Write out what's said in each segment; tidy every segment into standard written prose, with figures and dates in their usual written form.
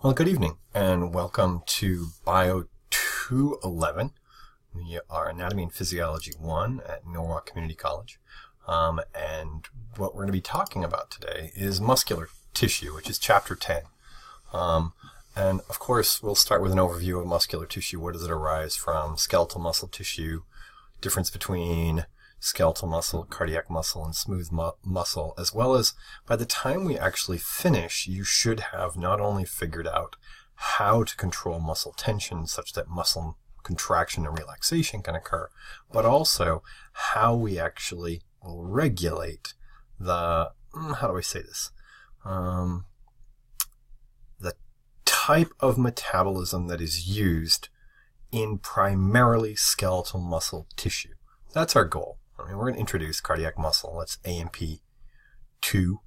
Well, good evening, and welcome to Bio 211. We are Anatomy and Physiology 1 at Norwalk Community College. And what we're going to be talking about today is muscular tissue, which is Chapter 10. And, of course, we'll start with an overview of muscular tissue. Where does it arise from? Skeletal muscle tissue, difference between skeletal muscle, cardiac muscle, and smooth muscle, as well as by the time we actually finish, you should have not only figured out how to control muscle tension such that muscle contraction and relaxation can occur, but also how we actually will regulate the, how do I say this, the type of metabolism that is used in primarily skeletal muscle tissue. That's our goal. We're going to introduce cardiac muscle. That's AMP 2.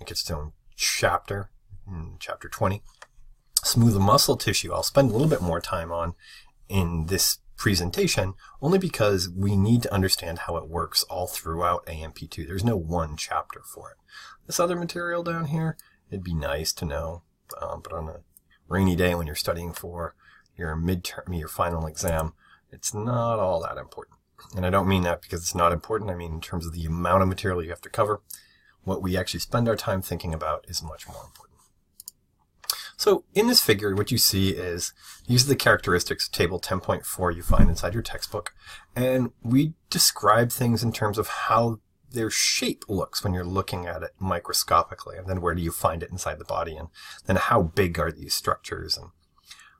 It gets its own chapter, chapter 20. Smooth muscle tissue, I'll spend a little bit more time on in this presentation, only because we need to understand how it works all throughout AMP 2. There's no one chapter for it. This other material down here, it'd be nice to know, but on a rainy day when you're studying for your midterm, your final exam, it's not all that important. And I don't mean that because it's not important. I mean in terms of the amount of material you have to cover. What we actually spend our time thinking about is much more important. So in this figure, what you see is these are the characteristics of table 10.4 you find inside your textbook. And we describe things in terms of how their shape looks when you're looking at it microscopically. And then where do you find it inside the body? And then how big are these structures? And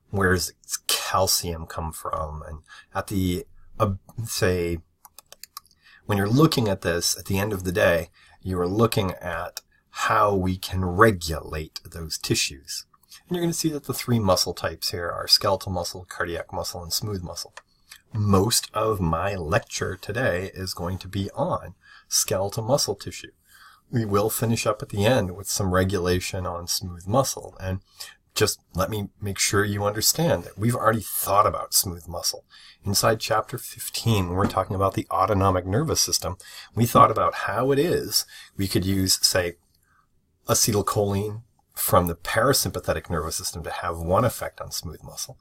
where does calcium come from? And at the say, when you're looking at this, at the end of the day, you are looking at how we can regulate those tissues. And you're going to see that the three muscle types here are skeletal muscle, cardiac muscle, and smooth muscle. Most of my lecture today is going to be on skeletal muscle tissue. We will finish up at the end with some regulation on smooth muscle. And just let me make sure you understand that we've already thought about smooth muscle. Inside chapter 15, when we're talking about the autonomic nervous system, we thought about how it is we could use, say, acetylcholine from the parasympathetic nervous system to have one effect on smooth muscle,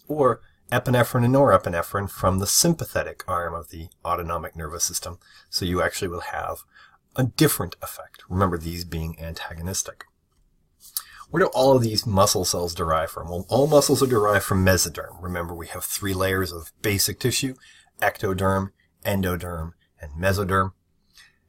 or epinephrine and norepinephrine from the sympathetic arm of the autonomic nervous system, so you actually will have a different effect. Remember, these being antagonistic. Where do all of these muscle cells derive from? Well, all muscles are derived from mesoderm. Remember, we have three layers of basic tissue: ectoderm, endoderm, and mesoderm.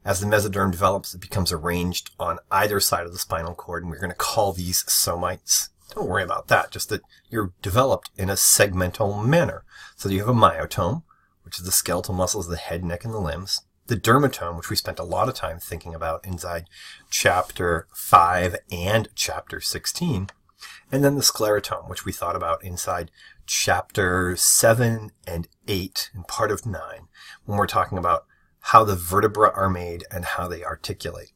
As the mesoderm develops, it becomes arranged on either side of the spinal cord, and we're going to call these somites. Don't worry about that, just that you're developed in a segmental manner. So you have a myotome, which is the skeletal muscles of the head, neck, and the limbs. The dermatome, which we spent a lot of time thinking about inside chapter 5 and chapter 16. And then the sclerotome, which we thought about inside chapter 7 and 8 and part of 9, when we're talking about how the vertebrae are made and how they articulate.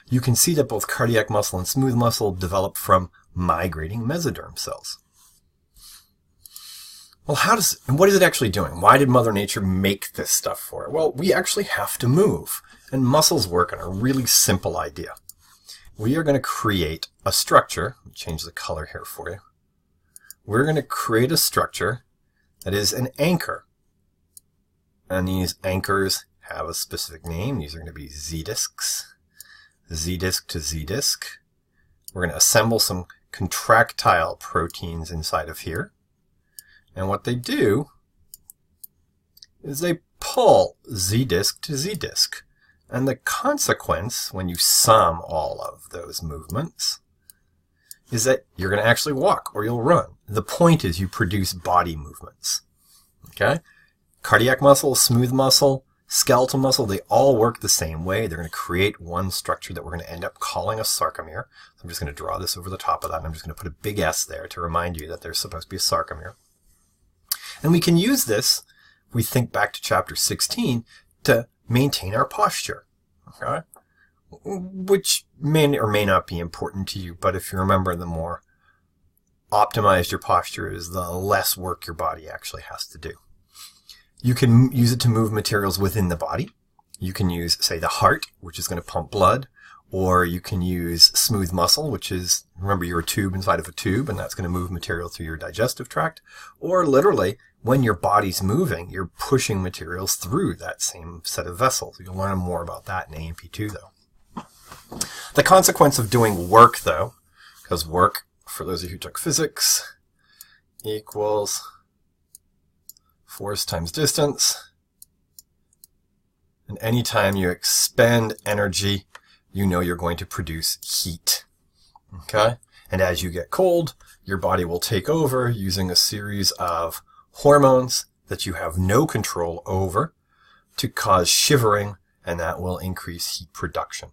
You can see that both cardiac muscle and smooth muscle develop from migrating mesoderm cells. Well, what is it actually doing? Why did Mother Nature make this stuff for it? Well, we actually have to move, and muscles work on a really simple idea. We are going to create a structure. Let me change the color here for you. We're going to create a structure that is an anchor. And these anchors have a specific name. These are going to be Z-discs, Z-disc to Z-disc. We're going to assemble some contractile proteins inside of here. And what they do is they pull Z-disc to Z-disc. And the consequence, when you sum all of those movements, is that you're going to actually walk or you'll run. The point is you produce body movements. Okay? Cardiac muscle, smooth muscle, skeletal muscle, they all work the same way. They're going to create one structure that we're going to end up calling a sarcomere. So I'm just going to draw this over the top of that, and I'm just going to put a big S there to remind you that there's supposed to be a sarcomere. And we can use this, if we think back to chapter 16, to maintain our posture, okay? Which may or may not be important to you, but if you remember, the more optimized your posture is, the less work your body actually has to do. You can use it to move materials within the body. You can use, say, the heart, which is going to pump blood, Or you can use smooth muscle, which is, remember, you're a tube inside of a tube, and that's going to move material through your digestive tract. Or literally, when your body's moving, you're pushing materials through that same set of vessels. You'll learn more about that in AMP2, though. The consequence of doing work, though, because work, for those of you who took physics, equals force times distance. And anytime you expend energy, you know you're going to produce heat. Okay? And as you get cold, your body will take over using a series of hormones that you have no control over to cause shivering, and that will increase heat production.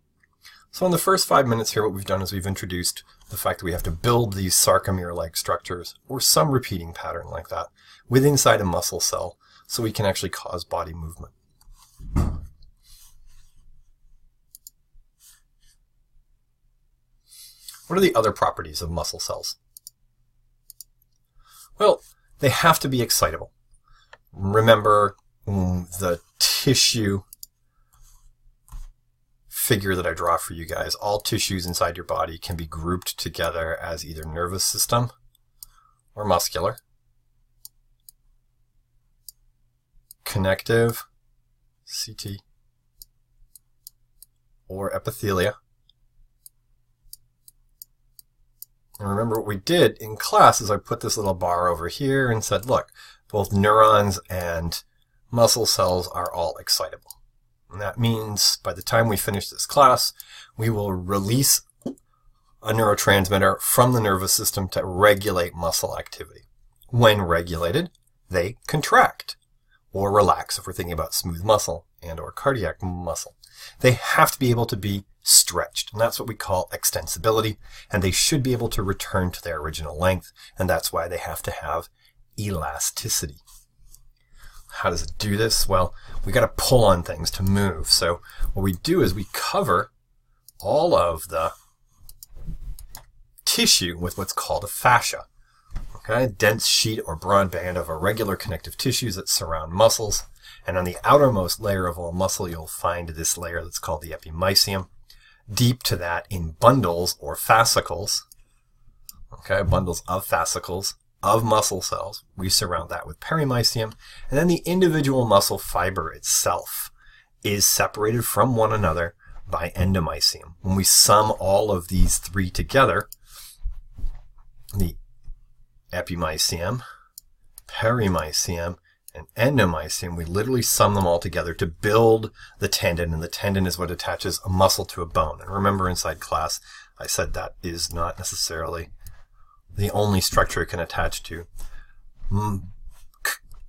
So in the first 5 minutes here, what we've done is we've introduced the fact that we have to build these sarcomere-like structures, or some repeating pattern like that, within inside a muscle cell, so we can actually cause body movement. What are the other properties of muscle cells? Well, they have to be excitable. Remember the tissue figure that I draw for you guys. All tissues inside your body can be grouped together as either nervous system or muscular, connective, CT, or epithelia. And remember what we did in class is I put this little bar over here and said, look, both neurons and muscle cells are all excitable. And that means by the time we finish this class, we will release a neurotransmitter from the nervous system to regulate muscle activity. When regulated, they contract or relax if we're thinking about smooth muscle and or cardiac muscle. They have to be able to be stretched, and that's what we call extensibility, and they should be able to return to their original length, and that's why they have to have elasticity. How does it do this? Well, we got to pull on things to move. So what we do is we cover all of the tissue with what's called a fascia. Okay, dense sheet or broad band of irregular connective tissues that surround muscles. And on the outermost layer of all muscle, you'll find this layer that's called the epimysium. Deep to that in bundles or fascicles, okay, bundles of fascicles of muscle cells. We surround that with perimysium. And then the individual muscle fiber itself is separated from one another by endomysium. When we sum all of these three together, the epimysium, perimysium, and endomysium, we literally sum them all together to build the tendon, and the tendon is what attaches a muscle to a bone. And remember inside class, I said that is not necessarily the only structure it can attach to.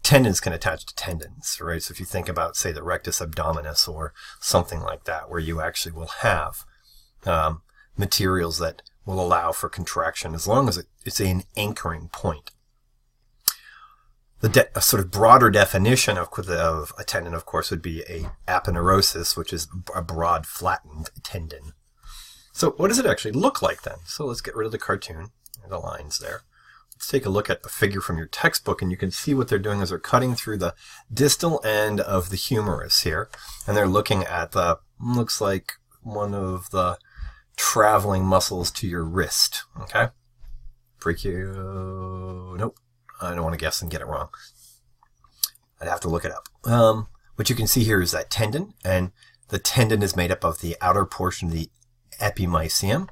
Tendons can attach to tendons, right? So if you think about, say, the rectus abdominis or something like that, where you actually will have materials that will allow for contraction as long as it's an anchoring point. A sort of broader definition of a tendon, of course, would be a aponeurosis, which is a broad, flattened tendon. So what does it actually look like then? So let's get rid of the cartoon, the lines there. Let's take a look at the figure from your textbook, and you can see what they're doing is they're cutting through the distal end of the humerus here, and they're looking at looks like one of the traveling muscles to your wrist, okay? Nope. I don't want to guess and get it wrong. I'd have to look it up. What you can see here is that tendon, and the tendon is made up of the outer portion of the epimysium,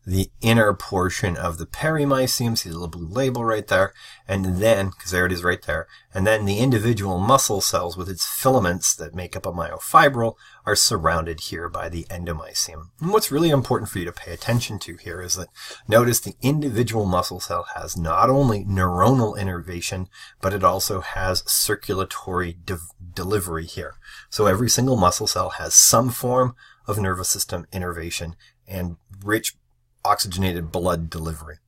the inner portion of the perimysium, see the little blue label right there, and then, because there it is right there, and then the individual muscle cells with its filaments that make up a myofibril are surrounded here by the endomysium. And what's really important for you to pay attention to here is that notice the individual muscle cell has not only neuronal innervation, but it also has circulatory delivery here. So every single muscle cell has some form of nervous system innervation and rich oxygenated blood delivery.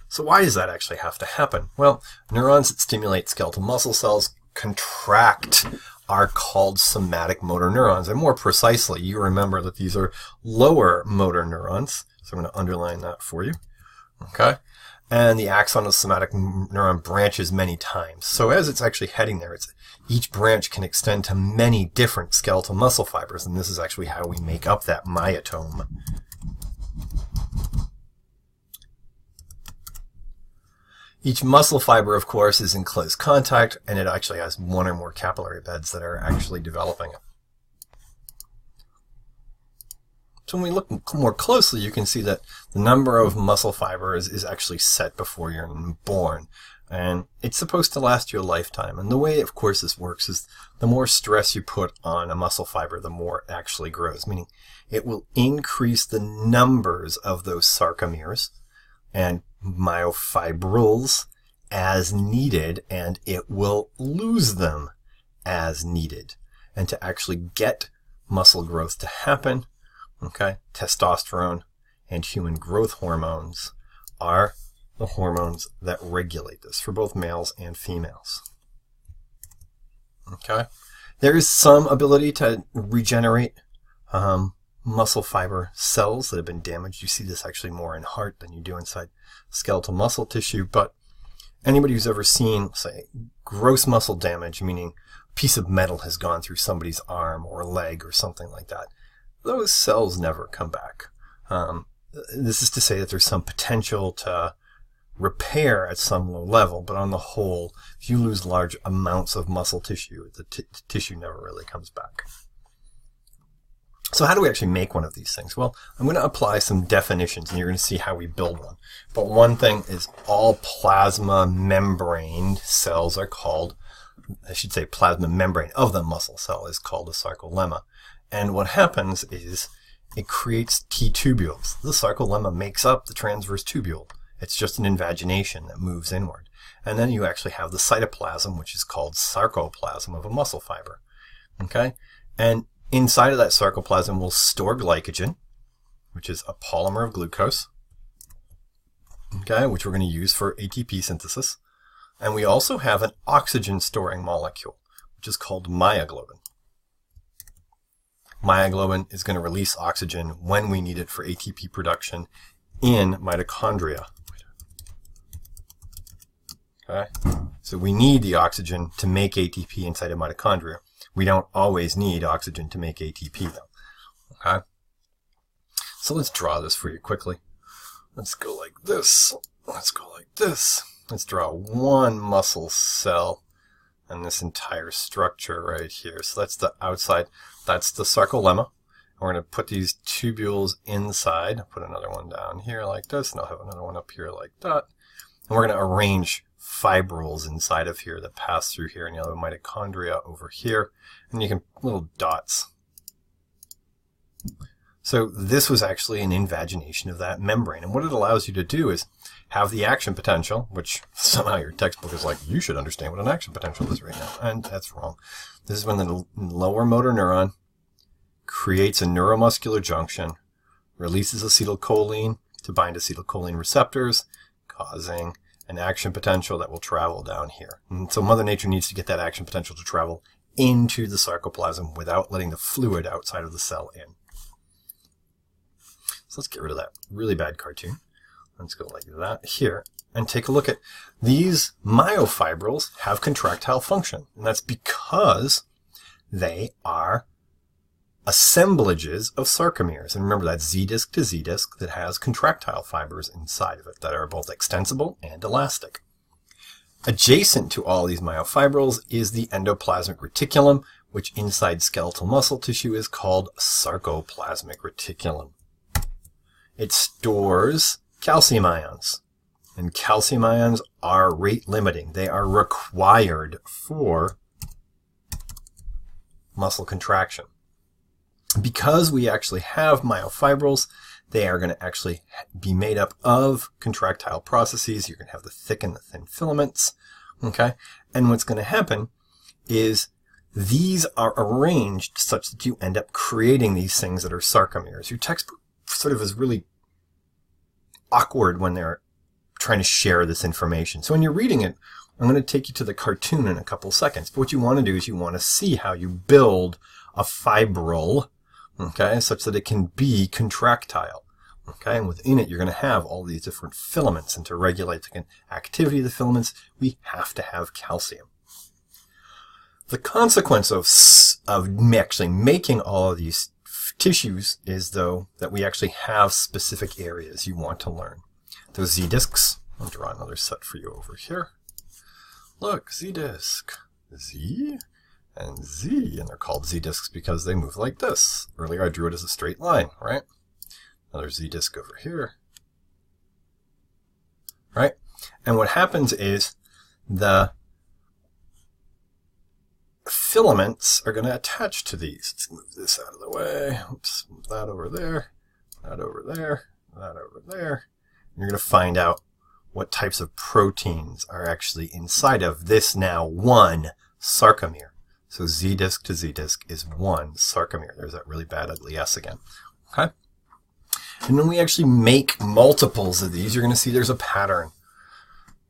So why does that actually have to happen? Well, neurons that stimulate skeletal muscle cells contract are called somatic motor neurons. And more precisely, you remember that these are lower motor neurons. So I'm going to underline that for you. Okay? And the axon of the somatic neuron branches many times. So as it's actually heading there, each branch can extend to many different skeletal muscle fibers, and this is actually how we make up that myotome. Each muscle fiber, of course, is in close contact, and it actually has one or more capillary beds that are actually developing it. So when we look more closely, you can see that the number of muscle fibers is actually set before you're born. And it's supposed to last you a lifetime. And the way, of course, this works is the more stress you put on a muscle fiber, the more it actually grows, meaning it will increase the numbers of those sarcomeres and myofibrils as needed, and it will lose them as needed. And to actually get muscle growth to happen, okay, testosterone and human growth hormones are the hormones that regulate this for both males and females. Okay, there is some ability to regenerate muscle fiber cells that have been damaged. You see this actually more in heart than you do inside skeletal muscle tissue, but anybody who's ever seen, say, gross muscle damage, meaning a piece of metal has gone through somebody's arm or leg or something like that, those cells never come back. This is to say that there's some potential to repair at some low level, but on the whole, if you lose large amounts of muscle tissue, the tissue never really comes back. So how do we actually make one of these things? Well, I'm going to apply some definitions, and you're going to see how we build one. But one thing is all plasma membrane cells are called, I should say plasma membrane of the muscle cell is called a sarcolemma. And what happens is it creates T-tubules. The sarcolemma makes up the transverse tubule. It's just an invagination that moves inward. And then you actually have the cytoplasm, which is called sarcoplasm of a muscle fiber. Okay? And inside of that sarcoplasm will store glycogen, which is a polymer of glucose, okay, which we're going to use for ATP synthesis. And we also have an oxygen-storing molecule, which is called myoglobin. Myoglobin is going to release oxygen when we need it for ATP production in mitochondria. Okay? So we need the oxygen to make ATP inside of mitochondria. We don't always need oxygen to make ATP, though. Okay? So let's draw this for you quickly. Let's go like this. Let's go like this. Let's draw one muscle cell and this entire structure right here. So that's the outside. That's the sarcolemma. We're going to put these tubules inside. Put another one down here like this, and I'll have another one up here like that. And we're going to arrange fibrils inside of here that pass through here, and you'll have mitochondria over here, and you can little dots. So this was actually an invagination of that membrane, and what it allows you to do is have the action potential, which somehow your textbook is like, you should understand what an action potential is right now, and that's wrong. This is when the lower motor neuron creates a neuromuscular junction, releases acetylcholine to bind acetylcholine receptors, causing an action potential that will travel down here. And so Mother Nature needs to get that action potential to travel into the sarcoplasm without letting the fluid outside of the cell in. So let's get rid of that really bad cartoon. Let's go like that here and take a look at these myofibrils have contractile function. And that's because they are assemblages of sarcomeres. And remember, that's Z disc to Z disc that has contractile fibers inside of it that are both extensible and elastic. Adjacent to all these myofibrils is the endoplasmic reticulum, which inside skeletal muscle tissue is called sarcoplasmic reticulum. It stores calcium ions, and calcium ions are rate limiting. They are required for muscle contraction. Because we actually have myofibrils, they are going to actually be made up of contractile processes. You're going to have the thick and the thin filaments, okay? And what's going to happen is these are arranged such that you end up creating these things that are sarcomeres. Your textbook sort of is really awkward when they're trying to share this information. So when you're reading it, I'm going to take you to the cartoon in a couple seconds. But what you want to do is you want to see how you build a fibril, okay, such that it can be contractile. Okay, and within it, you're going to have all these different filaments, and to regulate the activity of the filaments, we have to have calcium. The consequence of actually making all of these tissues is, though, that we actually have specific areas you want to learn. Those Z-discs, I'll draw another set for you over here. Look, Z-disc, Z, and Z, and they're called Z-discs because they move like this. Earlier I drew it as a straight line, right? Another Z-disc over here, right? And what happens is the filaments are going to attach to these. Let's move this out of the way. Oops, move that over there, that over there, that over there. And you're going to find out what types of proteins are actually inside of this now one sarcomere. So Z-disc to Z-disc is one sarcomere. There's that really bad ugly S again. Okay? And when we actually make multiples of these, you're going to see there's a pattern.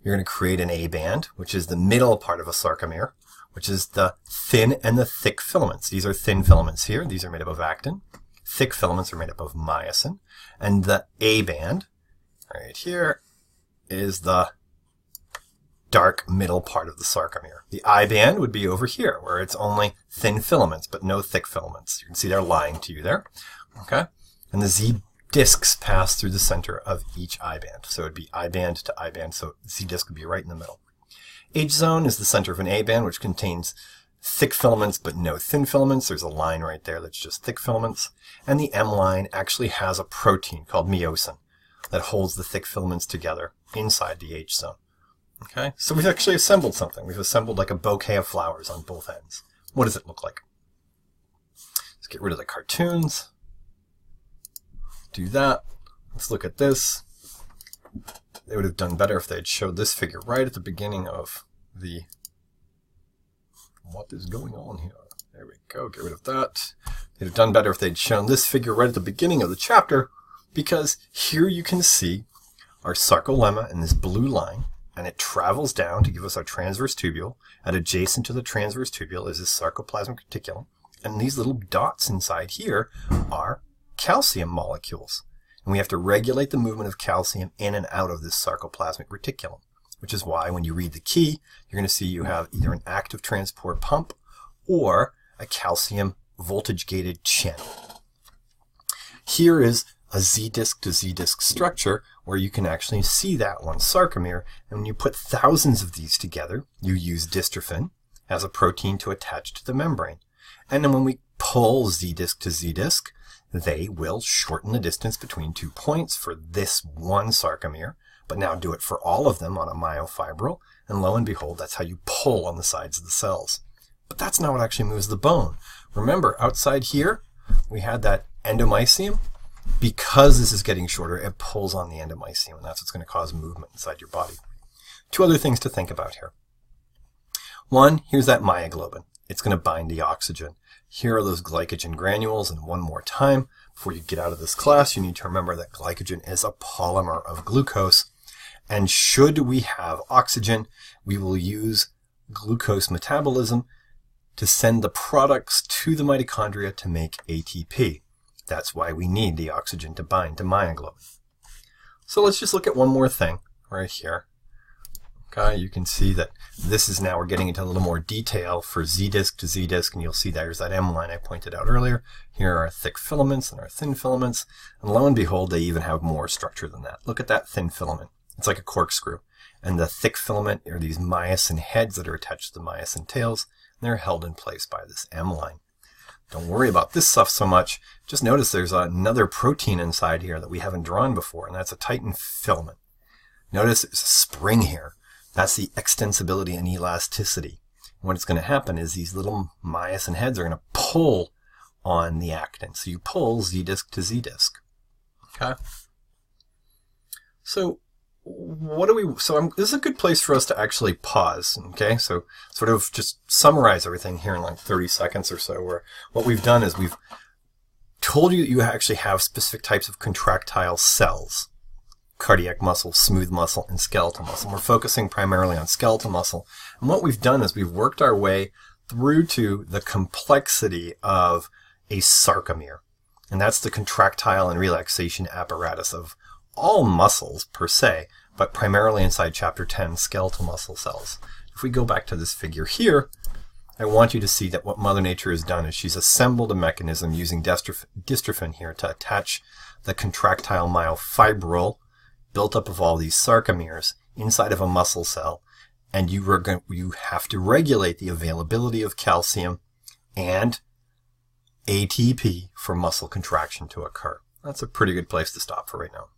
You're going to create an A band, which is the middle part of a sarcomere, which is the thin and the thick filaments. These are thin filaments here. These are made up of actin. Thick filaments are made up of myosin. And the A band, right here, is the dark middle part of the sarcomere. The I band would be over here, where it's only thin filaments, but no thick filaments. You can see they're lying to you there. Okay? And the Z discs pass through the center of each I band. So it would be I band to I band, so Z disc would be right in the middle. H zone is the center of an A band, which contains thick filaments but no thin filaments. There's a line right there that's just thick filaments. And the M line actually has a protein called myosin that holds the thick filaments together inside the H zone. Okay, so we've actually assembled something. We've assembled like a bouquet of flowers on both ends. What does it look like? Let's get rid of the cartoons. Do that. Let's look at this. They would have done better if they had showed this figure right at the beginning of the... What is going on here? There we go. Get rid of that. They'd have done better if they'd shown this figure right at the beginning of the chapter, because here you can see our sarcolemma in this blue line, and it travels down to give us our transverse tubule, and adjacent to the transverse tubule is this sarcoplasmic reticulum, and these little dots inside here are calcium molecules. And we have to regulate the movement of calcium in and out of this sarcoplasmic reticulum, which is why when you read the key, you're going to see you have either an active transport pump or a calcium voltage-gated channel. Here is a Z-disc to Z-disc structure where you can actually see that one sarcomere, and when you put thousands of these together, you use dystrophin as a protein to attach to the membrane. And then when we pull Z-disc to Z-disc, they will shorten the distance between 2 points for this one sarcomere, but now do it for all of them on a myofibril, and lo and behold, that's how you pull on the sides of the cells. But that's not what actually moves the bone. Remember, outside here, we had that endomysium. Because this is getting shorter, it pulls on the endomysium, and that's what's going to cause movement inside your body. Two other things to think about here. One, here's that myoglobin. It's going to bind the oxygen. Here are those glycogen granules, and one more time, before you get out of this class, you need to remember that glycogen is a polymer of glucose, and should we have oxygen, we will use glucose metabolism to send the products to the mitochondria to make ATP. That's why we need the oxygen to bind to myoglobin. So let's just look at one more thing right here. Okay, you can see that this is now, we're getting into a little more detail for Z-disc to Z-disc, and you'll see there's that M line I pointed out earlier. Here are our thick filaments and our thin filaments, and lo and behold, they even have more structure than that. Look at that thin filament. It's like a corkscrew. And the thick filament are these myosin heads that are attached to the myosin tails, and they're held in place by this M line. Don't worry about this stuff so much. Just notice there's another protein inside here that we haven't drawn before, and that's a titin filament. Notice there's a spring here. That's the extensibility and elasticity. And what's going to happen is these little myosin heads are going to pull on the actin. So you pull Z-disc to Z-disc. Okay? So this is a good place for us to actually pause, okay? So sort of just summarize everything here in like 30 seconds or so, where what we've done is we've told you that you actually have specific types of contractile cells: cardiac muscle, smooth muscle, and skeletal muscle. We're focusing primarily on skeletal muscle. And what we've done is we've worked our way through to the complexity of a sarcomere. And that's the contractile and relaxation apparatus of all muscles per se, but primarily inside Chapter 10, skeletal muscle cells. If we go back to this figure here, I want you to see that what Mother Nature has done is she's assembled a mechanism using dystrophin here to attach the contractile myofibril, built up of all these sarcomeres, inside of a muscle cell, and you have to regulate the availability of calcium and ATP for muscle contraction to occur. That's a pretty good place to stop for right now.